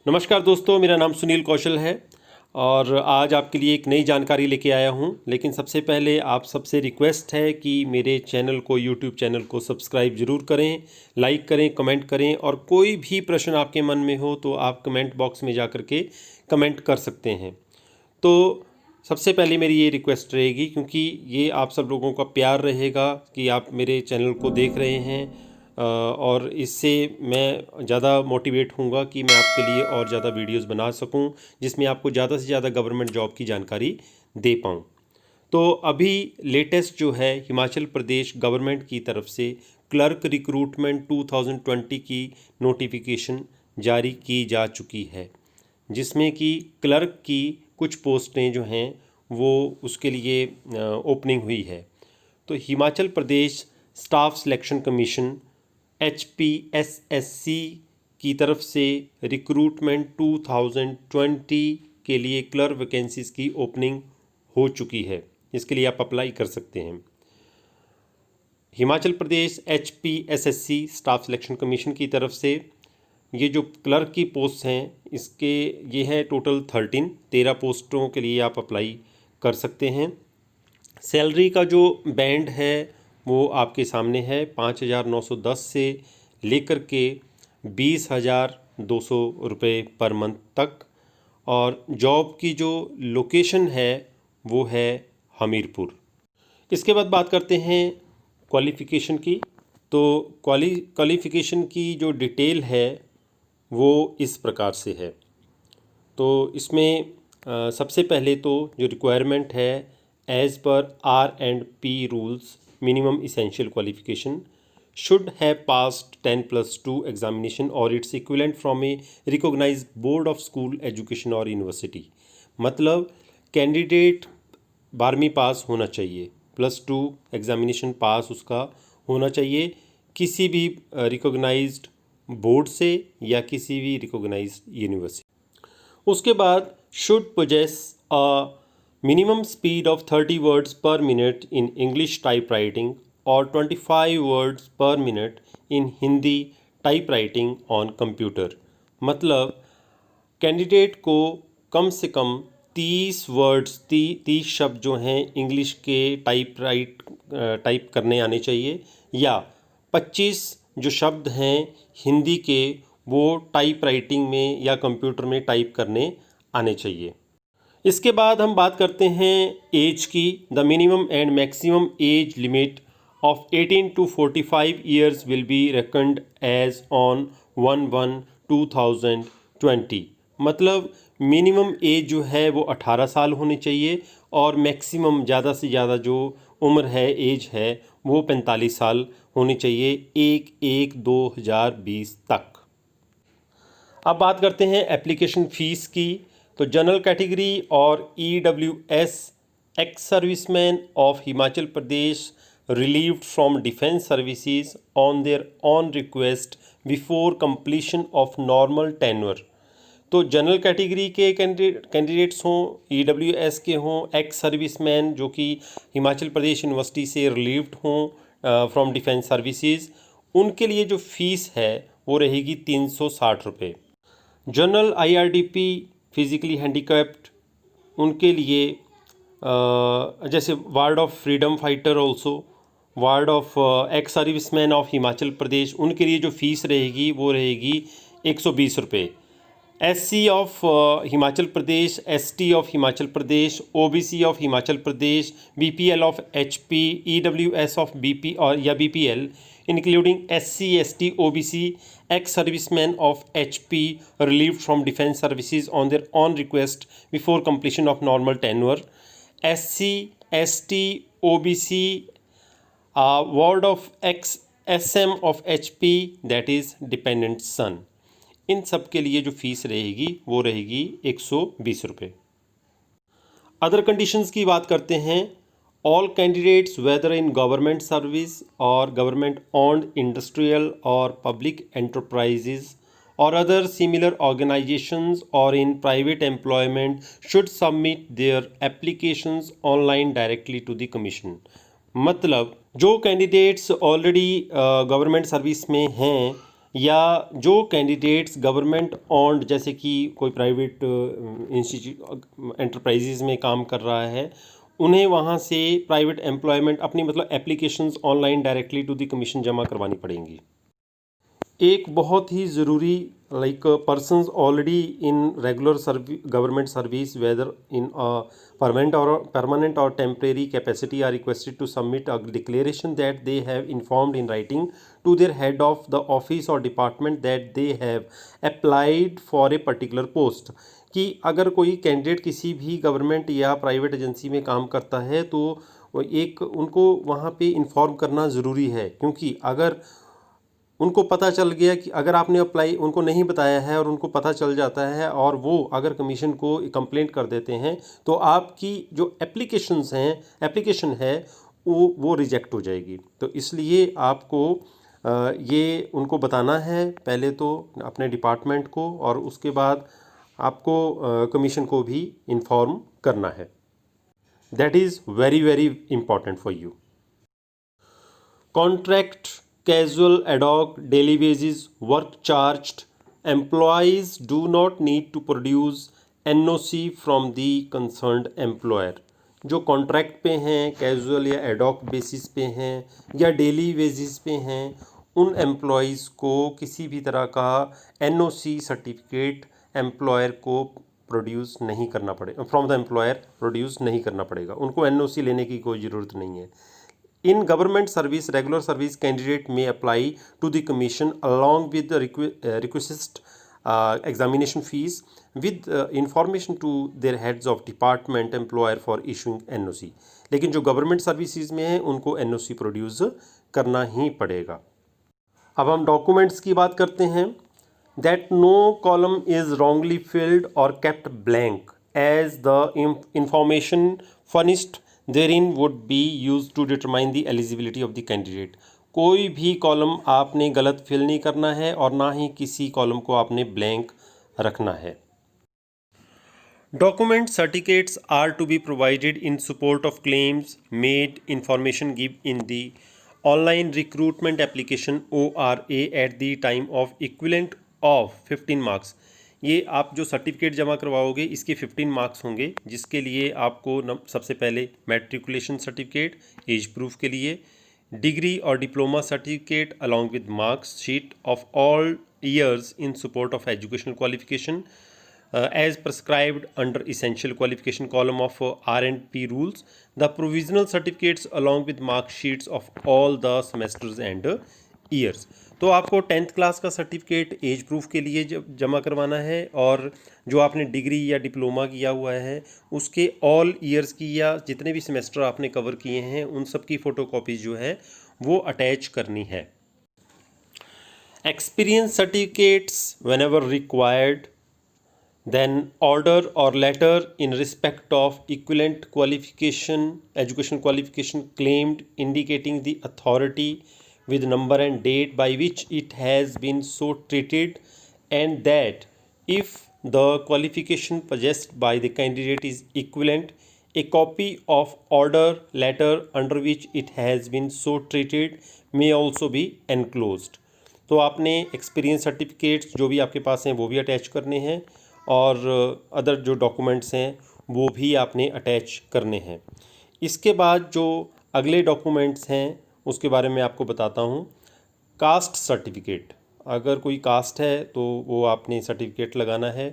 नमस्कार दोस्तों, मेरा नाम सुनील कौशल है और आज आपके लिए एक नई जानकारी लेके आया हूँ। लेकिन सबसे पहले आप सबसे रिक्वेस्ट है कि मेरे चैनल को, यूट्यूब चैनल को सब्सक्राइब ज़रूर करें, लाइक करें, कमेंट करें और कोई भी प्रश्न आपके मन में हो तो आप कमेंट बॉक्स में जा कर के कमेंट कर सकते हैं। तो सबसे पहले मेरी ये रिक्वेस्ट रहेगी, क्योंकि ये आप सब लोगों का प्यार रहेगा कि आप मेरे चैनल को देख रहे हैं और इससे मैं ज़्यादा मोटिवेट होऊंगा कि मैं आपके लिए और ज़्यादा वीडियोस बना सकूं जिसमें आपको ज़्यादा से ज़्यादा गवर्नमेंट जॉब की जानकारी दे पाऊं। तो अभी लेटेस्ट जो है, हिमाचल प्रदेश गवर्नमेंट की तरफ से क्लर्क रिक्रूटमेंट 2020 की नोटिफिकेशन जारी की जा चुकी है, जिसमें कि क्लर्क की कुछ पोस्टें जो हैं वो उसके लिए ओपनिंग हुई है। तो Himachal Pradesh staff selection commission HPSSC की तरफ से रिक्रूटमेंट 2020 के लिए क्लर्क वैकेंसीज़ की ओपनिंग हो चुकी है। इसके लिए आप अप्लाई कर सकते हैं। Himachal Pradesh HPSSC staff selection commission की तरफ से ये जो क्लर्क की पोस्ट हैं, इसके ये है टोटल 13 पोस्टों के लिए आप अप्लाई कर सकते हैं। सैलरी का जो बैंड है वो आपके सामने है, 5,910 से लेकर के 20,200 रुपये पर मंथ तक। और जॉब की जो लोकेशन है वो है हमीरपुर। इसके बाद बात करते हैं क्वालिफ़िकेशन की। तो क्वालिफ़िकेशन की जो डिटेल है वो इस प्रकार से है। तो इसमें सबसे पहले तो जो रिक्वायरमेंट है, as per R&P rules, minimum essential qualification should have passed 10+2 examination or its equivalent from a recognized board of school education or university। मतलब कैंडिडेट 12वीं पास होना चाहिए, +2 एग्ज़ामिनेशन पास उसका होना चाहिए किसी भी रिकॉग्नाइज्ड बोर्ड से या किसी भी रिकॉग्नाइज्ड यूनिवर्सिटी। उसके बाद should possess a minimum speed of 30 words per minute in English typewriting or 25 words per minute in Hindi typewriting on computer। मतलब कैंडिडेट को कम से कम 30 शब्द जो हैं इंग्लिश के टाइप करने आने चाहिए, या 25 जो शब्द हैं हिंदी के वो टाइप राइटिंग में या कंप्यूटर में टाइप करने आने चाहिए। इसके बाद हम बात करते हैं एज की। The minimum and maximum age limit of 18 to 45 years will be reckoned as on 1/1/2020। मतलब मिनिमम एज जो है वो 18 साल होनी चाहिए और मैक्सिमम ज़्यादा से ज़्यादा जो उम्र है, एज है, वो 45 साल होनी चाहिए 1/1/2020 तक। अब बात करते हैं एप्लीकेशन फ़ीस की। तो जनरल कैटेगरी और EWS x serviceman of Himachal Pradesh relieved from defence services on their on request before completion of normal tenure. तो जनरल कैटेगरी के कैंडिडेट्स हों, EWS के हों, एक्स सर्विसमैन जो कि हिमाचल प्रदेश यूनिवर्सिटी से रिलीव्ड हों फ्रॉम डिफेंस सर्विसेज, उनके लिए जो फ़ीस है वो रहेगी 360 रुपये। जनरल IRDP फिज़िकली हैंडीकैप्ड, उनके लिए जैसे ward of freedom fighter, also ward of ex serviceman of Himachal Pradesh, उनके लिए जो फ़ीस रहेगी वो रहेगी 120 रुपये। SC of Himachal Pradesh, ST of Himachal Pradesh, OBC of Himachal Pradesh, BPL of HP, EWS of BP और या BPL including SC, ST, OBC, ex-servicemen of HP relieved from defence services on their own request before completion of normal tenure, SC, ST, OBC, ward of ex-SM of HP, that is dependent son, इन सब के लिए जो fees रहेगी वो रहेगी 120 रुपये। Other conditions की बात करते हैं। All candidates, whether in government service or government-owned industrial or public enterprises or other similar organizations or in private employment, should submit their applications online directly to the commission। मतलब जो candidates already government service में हैं या जो candidates government owned जैसे कि कोई private institute enterprises में काम कर रहा है, उन्हें वहाँ से प्राइवेट एम्प्लॉयमेंट अपनी मतलब applications online directly to the commission जमा करवानी पड़ेंगी। एक बहुत ही ज़रूरी like persons already in regular government service whether in permanent or temporary capacity are requested to submit a declaration that they have informed in writing to their head of the office or department that they have applied for a particular post। कि अगर कोई candidate किसी भी government या private agency में काम करता है तो एक उनको वहाँ पे इन्फॉर्म करना ज़रूरी है, क्योंकि अगर उनको पता चल गया कि अगर आपने अप्लाई उनको नहीं बताया है और उनको पता चल जाता है और वो अगर कमीशन को कंप्लेंट कर देते हैं तो आपकी जो एप्लीकेशन है वो रिजेक्ट हो जाएगी। तो इसलिए आपको ये उनको बताना है पहले तो अपने डिपार्टमेंट को, और उसके बाद आपको कमीशन को भी इन्फॉर्म करना है। That is very very important for you. Contract, casual, ad hoc, daily basis, work charged employees do not need to produce NOC from the concerned employer। जो कॉन्ट्रैक्ट पे हैं, कैजुअल या एडॉक बेसिस पे हैं या daily basis पे हैं, उन एम्प्लॉयज़ को किसी भी तरह का NOC सर्टिफिकेट एम्प्लॉयर को प्रोड्यूस नहीं करना पड़ेगा, फ्रॉम द एम्प्लॉयर प्रोड्यूस नहीं करना पड़ेगा, उनको NOC लेने की कोई ज़रूरत नहीं है। In government service, regular service candidate may apply to the commission along with the requisite examination fees with information to their heads of department employer for issuing NOC। लेकिन जो गवर्नमेंट सर्विसेज में है उनको NOC प्रोड्यूस करना ही पड़ेगा। अब हम documents की बात करते हैं। That no column is wrongly filled or kept blank as the information furnished therein would be used to determine the eligibility of the candidate। कोई भी कॉलम आपने गलत फिल नहीं करना है और ना ही किसी कॉलम को आपने ब्लैंक रखना है। Document certificates are to be provided in support of claims made information give in the online recruitment application ORA at the time of equivalent of 15 marks. ये आप जो सर्टिफिकेट जमा करवाओगे इसके 15 मार्क्स होंगे, जिसके लिए आपको सबसे पहले मैट्रिकुलेशन सर्टिफिकेट एज प्रूफ के लिए, डिग्री और diploma certificate along with marks sheet of all years in support of educational qualification as prescribed under essential qualification column of R&P rules, the provisional certificates along with mark sheets of all the semesters and years। तो आपको 10th class का certificate as proof के लिए जमा करवाना है, और जो आपने डिग्री या डिप्लोमा किया हुआ है उसके ऑल ईयर्स की या जितने भी सेमेस्टर आपने कवर किए हैं उन सब की फ़ोटोकॉपीज जो है वो अटैच करनी है। Experience certificates whenever required, then order or letter in respect of equivalent qualification educational qualification claimed indicating the authority with number and date by which it has been so treated, and that if the qualification possessed by the candidate is equivalent, a copy of order letter under which it has been so treated may also be enclosed। तो आपने experience certificates जो भी आपके पास हैं वो भी attach करने हैं, और अदर जो डॉक्यूमेंट्स हैं वो भी आपने अटैच करने हैं। इसके बाद जो अगले डॉक्यूमेंट्स हैं उसके बारे में आपको बताता हूँ। कास्ट सर्टिफिकेट, अगर कोई कास्ट है तो वो आपने सर्टिफिकेट लगाना है।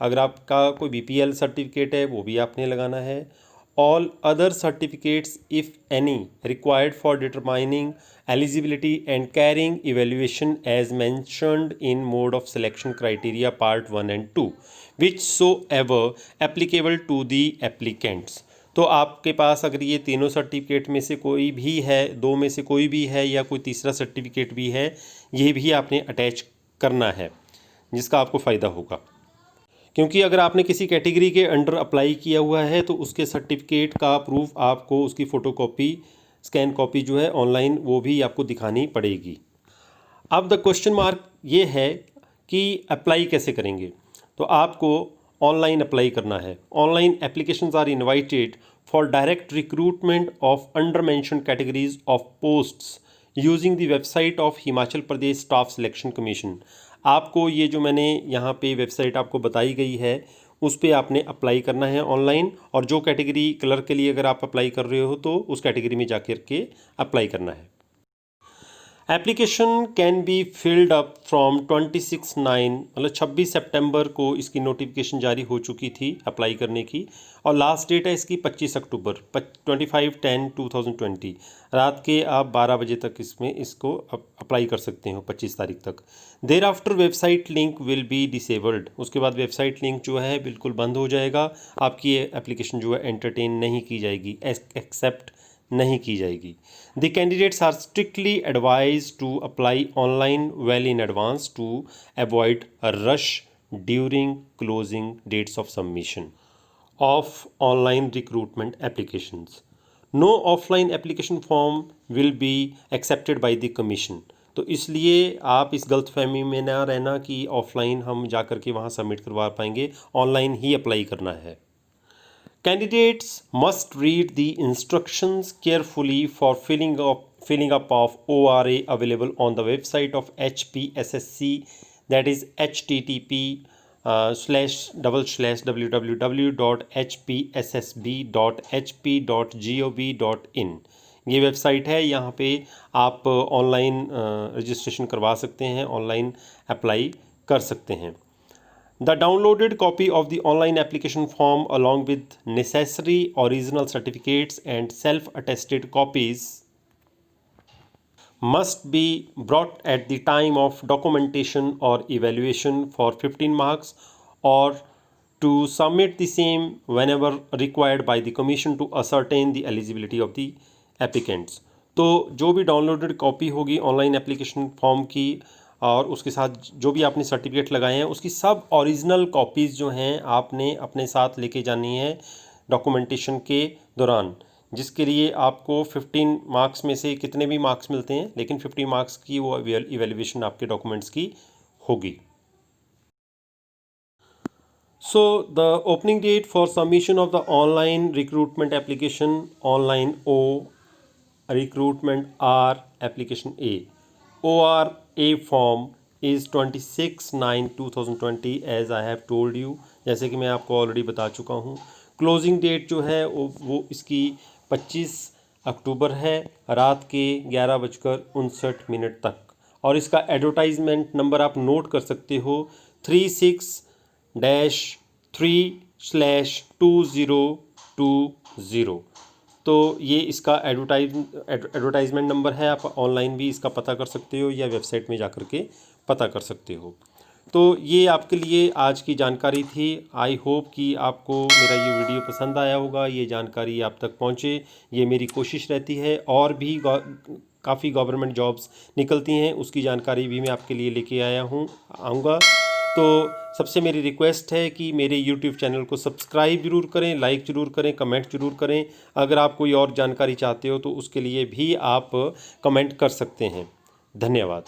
अगर आपका कोई BPL सर्टिफिकेट है वो भी आपने लगाना है। All other certificates if any required for determining eligibility and carrying evaluation as mentioned in mode of selection criteria part 1 and 2 whichsoever applicable to the applicants। तो आपके पास अगर ये तीनों सर्टिफिकेट में से कोई भी है, दो में से कोई भी है या कोई तीसरा सर्टिफिकेट भी है, ये भी आपने अटैच करना है, जिसका आपको फ़ायदा होगा। क्योंकि अगर आपने किसी कैटेगरी के अंडर अप्लाई किया हुआ है तो उसके सर्टिफिकेट का प्रूफ आपको उसकी फ़ोटोकॉपी स्कैन कॉपी जो है ऑनलाइन वो भी आपको दिखानी पड़ेगी। अब द क्वेश्चन मार्क ये है कि अप्लाई कैसे करेंगे। तो आपको ऑनलाइन अप्लाई करना है। Online applications are invited for direct recruitment of under mentioned categories of posts using the website of Himachal Pradesh staff selection commission. आपको ये जो मैंने यहाँ पे वेबसाइट आपको बताई गई है उस पर आपने अप्लाई करना है ऑनलाइन, और जो कैटेगरी क्लर्क के लिए अगर आप अप्लाई कर रहे हो तो उस कैटेगरी में जाकर के अप्लाई करना है। Application can be filled up from 26/9, मतलब 26 सितंबर को इसकी नोटिफिकेशन जारी हो चुकी थी अप्लाई करने की, और लास्ट डेट है इसकी 25 अक्टूबर 25/10/2020। रात के आप 12 बजे तक इसमें इसको अप्लाई कर सकते हो 25 तारीख तक। There after website link will be disabled, उसके बाद वेबसाइट लिंक जो है बिल्कुल बंद हो जाएगा, आपकी ये एप्लीकेशन जो है एंटरटेन नहीं की जाएगी, एक्सेप्ट नहीं की जाएगी। The candidates are strictly advise to apply online well in advance to avoid a rush during closing dates of submission of online recruitment applications. No offline application form will be accepted by the commission. तो इसलिए आप इस गलतफहमी में ना रहना कि offline हम जा कर के वहाँ सबमिट करवा पाएंगे, ऑनलाइन ही अप्लाई करना है। Candidates must read the instructions carefully for filling up of ORA available on the website of HPSSC, that is http://www.hpssb.hp.gov.in। ये वेबसाइट है, यहाँ पे आप ऑनलाइन रजिस्ट्रेशन करवा सकते हैं, ऑनलाइन अप्लाई कर सकते हैं। The downloaded copy of the online application form along with necessary original certificates and self-attested copies must be brought at the time of documentation or evaluation for 15 marks, or to submit the same whenever required by the commission to ascertain the eligibility of the applicants। तो जो भी downloaded copy होगी online application form की और उसके साथ जो भी आपने सर्टिफिकेट लगाए हैं उसकी सब ओरिजिनल कॉपीज़ जो हैं आपने अपने साथ लेके जानी है डॉक्यूमेंटेशन के दौरान, जिसके लिए आपको 15 मार्क्स में से कितने भी मार्क्स मिलते हैं, लेकिन 50 मार्क्स की वो इवेल्युएशन आपके डॉक्यूमेंट्स की होगी। So the opening date for submission of the online recruitment application, online O, recruitment R, application A, ORA form is 26/9/2020 as I have told you, जैसे कि मैं आपको ऑलरेडी बता चुका हूँ। क्लोजिंग डेट जो है वो इसकी 25 अक्टूबर है, रात के 11:59 तक, और इसका एडवर्टाइजमेंट नंबर आप नोट कर सकते हो 36-3/2020। तो ये इसका एडवर्टाइजमेंट नंबर है, आप ऑनलाइन भी इसका पता कर सकते हो या वेबसाइट में जाकर के पता कर सकते हो। तो ये आपके लिए आज की जानकारी थी। आई होप कि आपको मेरा ये वीडियो पसंद आया होगा, ये जानकारी आप तक पहुँचे, ये मेरी कोशिश रहती है। और भी काफ़ी गवर्नमेंट जॉब्स निकलती हैं, उसकी जानकारी भी मैं आपके लिए लेके आऊँगा। तो सबसे मेरी रिक्वेस्ट है कि मेरे YouTube चैनल को सब्सक्राइब ज़रूर करें, लाइक ज़रूर करें, कमेंट ज़रूर करें। अगर आप कोई और जानकारी चाहते हो तो उसके लिए भी आप कमेंट कर सकते हैं। धन्यवाद।